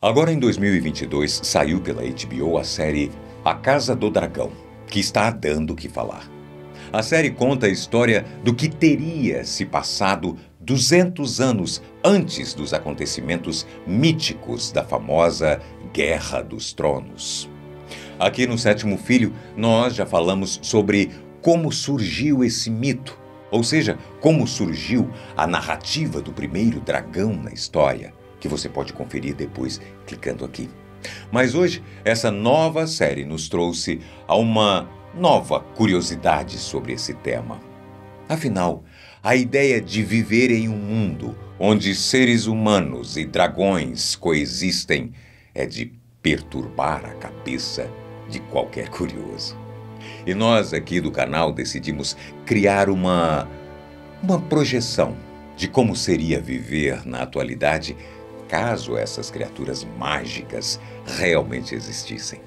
Agora em 2022 saiu pela HBO a série A Casa do Dragão, que está dando o que falar. A série conta a história do que teria se passado 200 anos antes dos acontecimentos míticos da famosa Guerra dos Tronos. Aqui no Sétimo Filho, nós já falamos sobre como surgiu esse mito, ou seja, como surgiu a narrativa do primeiro dragão na história, que você pode conferir depois clicando aqui. Mas hoje, essa nova série nos trouxe a uma nova curiosidade sobre esse tema. Afinal, a ideia de viver em um mundo onde seres humanos e dragões coexistem é de perturbar a cabeça de qualquer curioso. E nós aqui do canal decidimos criar uma projeção de como seria viver na atualidade caso essas criaturas mágicas realmente existissem.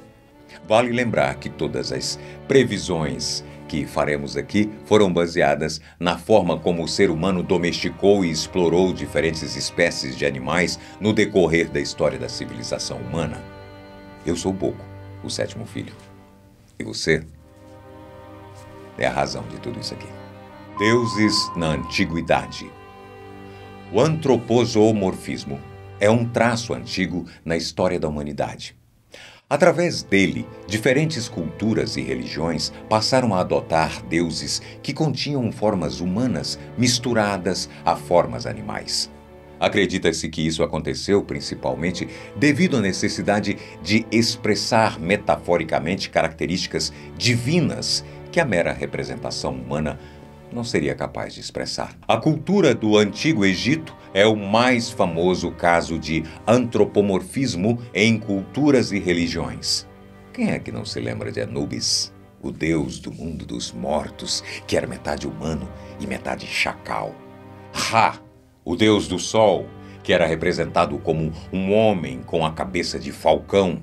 Vale lembrar que todas as previsões que faremos aqui foram baseadas na forma como o ser humano domesticou e explorou diferentes espécies de animais no decorrer da história da civilização humana. Eu sou Boco, o sétimo filho. E você é a razão de tudo isso aqui. Deuses na Antiguidade. O antropozoomorfismo é um traço antigo na história da humanidade. Através dele, diferentes culturas e religiões passaram a adotar deuses que continham formas humanas misturadas a formas animais. Acredita-se que isso aconteceu principalmente devido à necessidade de expressar metaforicamente características divinas que a mera representação humana não seria capaz de expressar. A cultura do Antigo Egito é o mais famoso caso de antropomorfismo em culturas e religiões. Quem é que não se lembra de Anubis, o deus do mundo dos mortos, que era metade humano e metade chacal? Ra, o deus do sol, que era representado como um homem com a cabeça de falcão.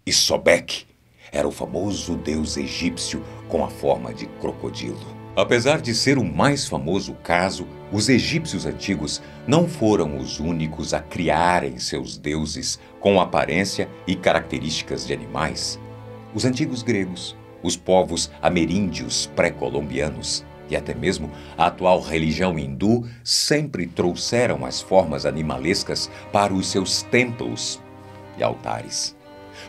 E Sobek era o famoso deus egípcio com a forma de crocodilo. Apesar de ser o mais famoso caso, os egípcios antigos não foram os únicos a criarem seus deuses com aparência e características de animais. Os antigos gregos, os povos ameríndios pré-colombianos e até mesmo a atual religião hindu sempre trouxeram as formas animalescas para os seus templos e altares.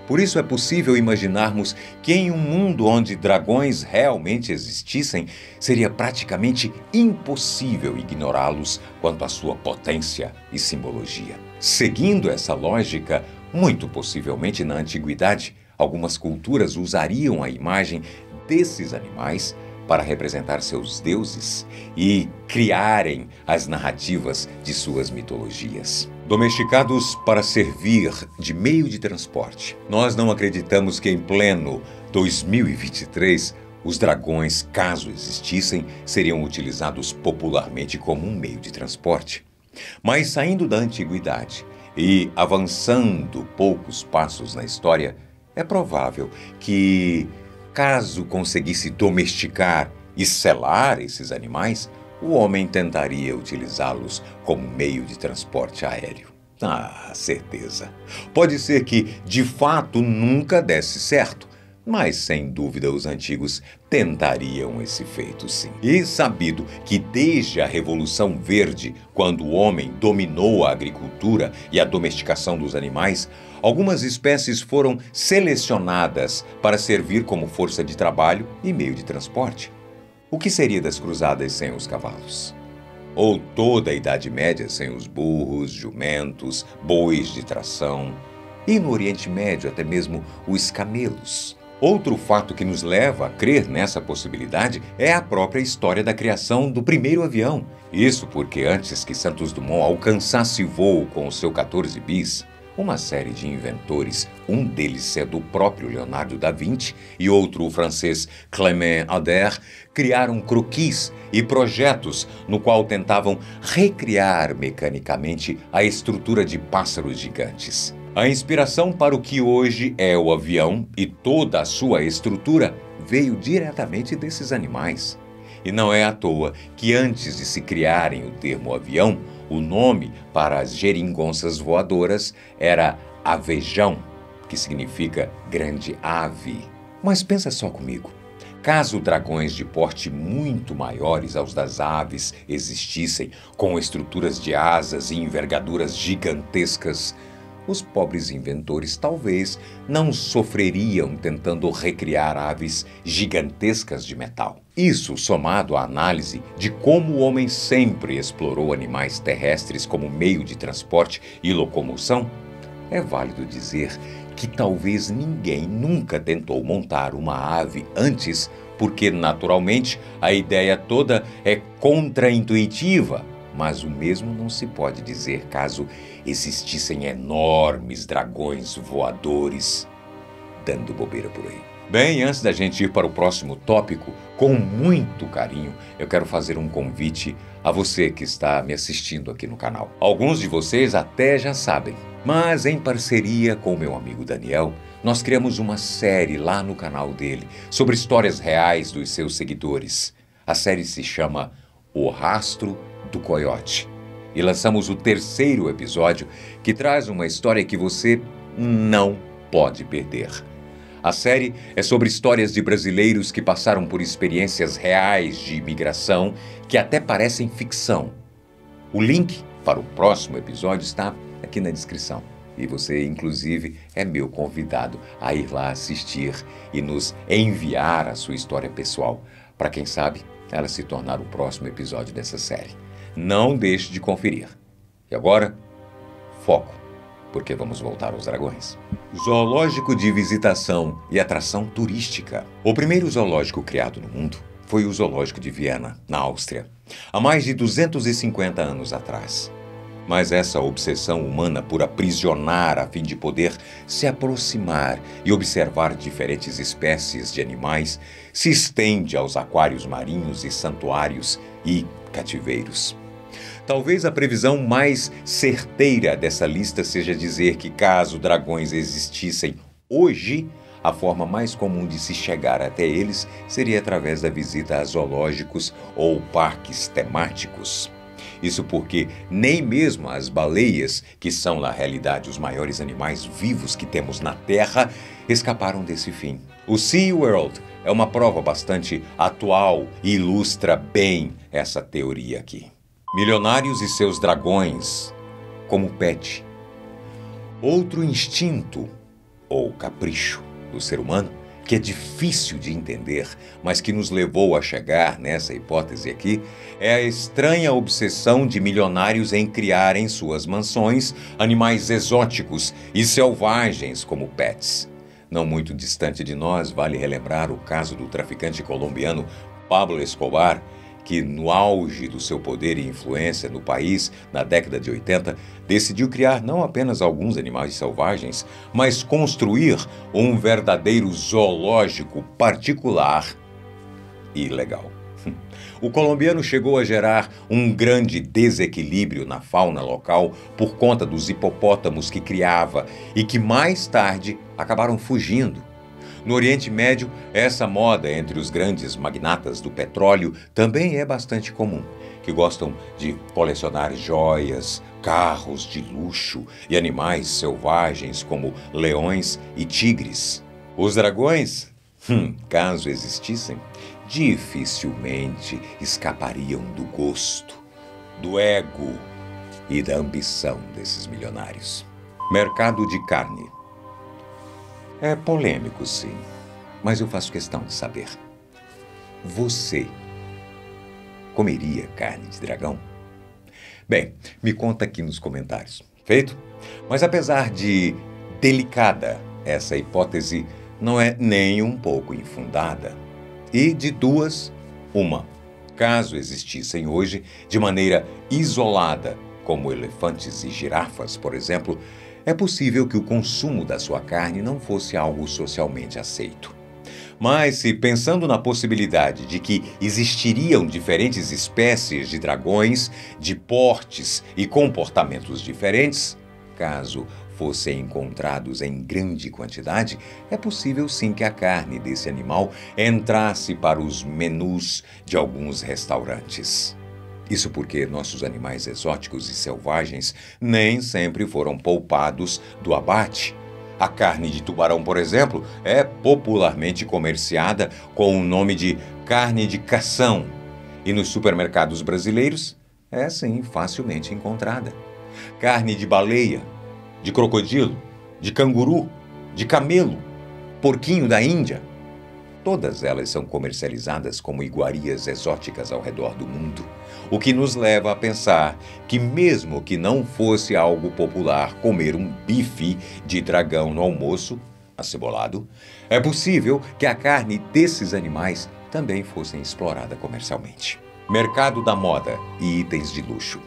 Por isso é possível imaginarmos que em um mundo onde dragões realmente existissem, seria praticamente impossível ignorá-los quanto à sua potência e simbologia. Seguindo essa lógica, muito possivelmente na antiguidade, algumas culturas usariam a imagem desses animais para representar seus deuses e criarem as narrativas de suas mitologias. Domesticados para servir de meio de transporte, nós não acreditamos que em pleno 2023 os dragões, caso existissem, seriam utilizados popularmente como um meio de transporte. Mas saindo da antiguidade e avançando poucos passos na história, é provável que, caso conseguisse domesticar e selar esses animais, o homem tentaria utilizá-los como meio de transporte aéreo. Ah, certeza. Pode ser que, de fato, nunca desse certo, mas sem dúvida os antigos tentariam esse feito sim. E sabido que desde a Revolução Verde, quando o homem dominou a agricultura e a domesticação dos animais, algumas espécies foram selecionadas para servir como força de trabalho e meio de transporte. O que seria das cruzadas sem os cavalos? Ou toda a Idade Média sem os burros, jumentos, bois de tração? E no Oriente Médio até mesmo os camelos? Outro fato que nos leva a crer nessa possibilidade é a própria história da criação do primeiro avião. Isso porque antes que Santos Dumont alcançasse voo com o seu 14 bis, uma série de inventores, um deles sendo o próprio Leonardo da Vinci e outro o francês Clément Ader, criaram croquis e projetos no qual tentavam recriar mecanicamente a estrutura de pássaros gigantes. A inspiração para o que hoje é o avião e toda a sua estrutura veio diretamente desses animais. E não é à toa que antes de se criarem o termo avião, o nome para as geringonças voadoras era avejão, que significa grande ave. Mas pensa só comigo. Caso dragões de porte muito maiores aos das aves existissem, com estruturas de asas e envergaduras gigantescas, os pobres inventores talvez não sofreriam tentando recriar aves gigantescas de metal. Isso, somado à análise de como o homem sempre explorou animais terrestres como meio de transporte e locomoção, é válido dizer que talvez ninguém nunca tentou montar uma ave antes, porque, naturalmente, a ideia toda é contraintuitiva, mas o mesmo não se pode dizer caso existissem enormes dragões voadores dando bobeira por aí. Bem, antes da gente ir para o próximo tópico, com muito carinho, eu quero fazer um convite a você que está me assistindo aqui no canal. Alguns de vocês até já sabem, mas em parceria com o meu amigo Daniel, nós criamos uma série lá no canal dele sobre histórias reais dos seus seguidores. A série se chama O Rastro do Coiote. E lançamos o 3º episódio, que traz uma história que você não pode perder. A série é sobre histórias de brasileiros que passaram por experiências reais de imigração que até parecem ficção. O link para o próximo episódio está aqui na descrição. E você, inclusive, é meu convidado a ir lá assistir e nos enviar a sua história pessoal, para quem sabe ela se tornar o próximo episódio dessa série. Não deixe de conferir. E agora, foco, porque vamos voltar aos dragões. Zoológico de visitação e atração turística. O primeiro zoológico criado no mundo foi o Zoológico de Viena, na Áustria, há mais de 250 anos atrás. Mas essa obsessão humana por aprisionar a fim de poder se aproximar e observar diferentes espécies de animais se estende aos aquários marinhos e santuários e cativeiros. Talvez a previsão mais certeira dessa lista seja dizer que, caso dragões existissem hoje, a forma mais comum de se chegar até eles seria através da visita a zoológicos ou parques temáticos. Isso porque nem mesmo as baleias, que são na realidade os maiores animais vivos que temos na Terra, escaparam desse fim. O SeaWorld é uma prova bastante atual e ilustra bem essa teoria aqui. Milionários e seus dragões, como pet. Outro instinto, ou capricho, do ser humano, que é difícil de entender, mas que nos levou a chegar nessa hipótese aqui, é a estranha obsessão de milionários em criar em suas mansões animais exóticos e selvagens como pets. Não muito distante de nós, vale relembrar o caso do traficante colombiano Pablo Escobar, que, no auge do seu poder e influência no país, na década de 80, decidiu criar não apenas alguns animais selvagens, mas construir um verdadeiro zoológico particular e legal. O colombiano chegou a gerar um grande desequilíbrio na fauna local por conta dos hipopótamos que criava e que mais tarde acabaram fugindo. No Oriente Médio, essa moda entre os grandes magnatas do petróleo também é bastante comum, que gostam de colecionar joias, carros de luxo e animais selvagens como leões e tigres. Os dragões, caso existissem, dificilmente escapariam do gosto, do ego e da ambição desses milionários. Mercado de carne. É polêmico, sim, mas eu faço questão de saber. Você comeria carne de dragão? Bem, me conta aqui nos comentários. Feito? Mas apesar de delicada, essa hipótese não é nem um pouco infundada. E de duas, uma. Caso existissem hoje, de maneira isolada, como elefantes e girafas, por exemplo, é possível que o consumo da sua carne não fosse algo socialmente aceito. Mas se pensando na possibilidade de que existiriam diferentes espécies de dragões, de portes e comportamentos diferentes, caso fossem encontrados em grande quantidade, é possível sim que a carne desse animal entrasse para os menus de alguns restaurantes. Isso porque nossos animais exóticos e selvagens nem sempre foram poupados do abate. A carne de tubarão, por exemplo, é popularmente comerciada com o nome de carne de cação. E nos supermercados brasileiros é, sim, facilmente encontrada. Carne de baleia, de crocodilo, de canguru, de camelo, porquinho da Índia. Todas elas são comercializadas como iguarias exóticas ao redor do mundo, o que nos leva a pensar que, mesmo que não fosse algo popular comer um bife de dragão no almoço, acebolado, é possível que a carne desses animais também fosse explorada comercialmente. Mercado da moda e itens de luxo.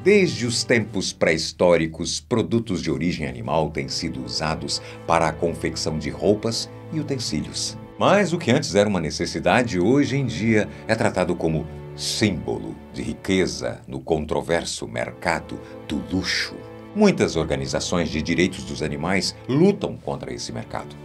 Desde os tempos pré-históricos, produtos de origem animal têm sido usados para a confecção de roupas e utensílios. Mas o que antes era uma necessidade, hoje em dia é tratado como símbolo de riqueza no controverso mercado do luxo. Muitas organizações de direitos dos animais lutam contra esse mercado.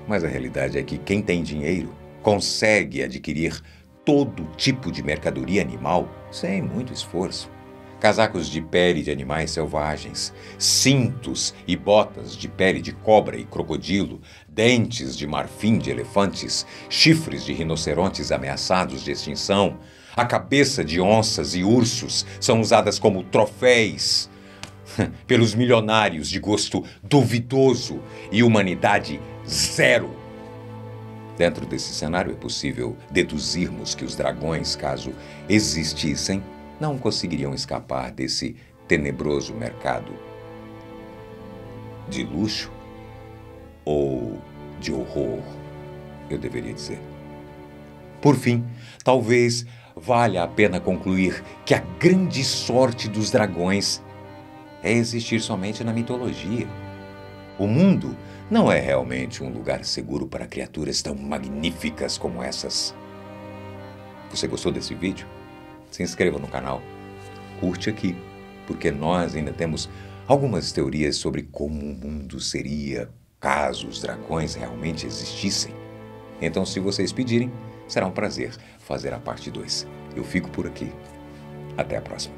Mas a realidade é que quem tem dinheiro consegue adquirir todo tipo de mercadoria animal sem muito esforço. Casacos de pele de animais selvagens, cintos e botas de pele de cobra e crocodilo, dentes de marfim de elefantes, chifres de rinocerontes ameaçados de extinção, a cabeça de onças e ursos são usadas como troféus pelos milionários de gosto duvidoso e humanidade zero. Dentro desse cenário é possível deduzirmos que os dragões, caso existissem, não conseguiriam escapar desse tenebroso mercado de luxo ou de horror, eu deveria dizer. Por fim, talvez valha a pena concluir que a grande sorte dos dragões é existir somente na mitologia. O mundo não é realmente um lugar seguro para criaturas tão magníficas como essas. Você gostou desse vídeo? Se inscreva no canal, curte aqui, porque nós ainda temos algumas teorias sobre como o mundo seria caso os dragões realmente existissem. Então, se vocês pedirem, será um prazer fazer a parte 2. Eu fico por aqui. Até a próxima.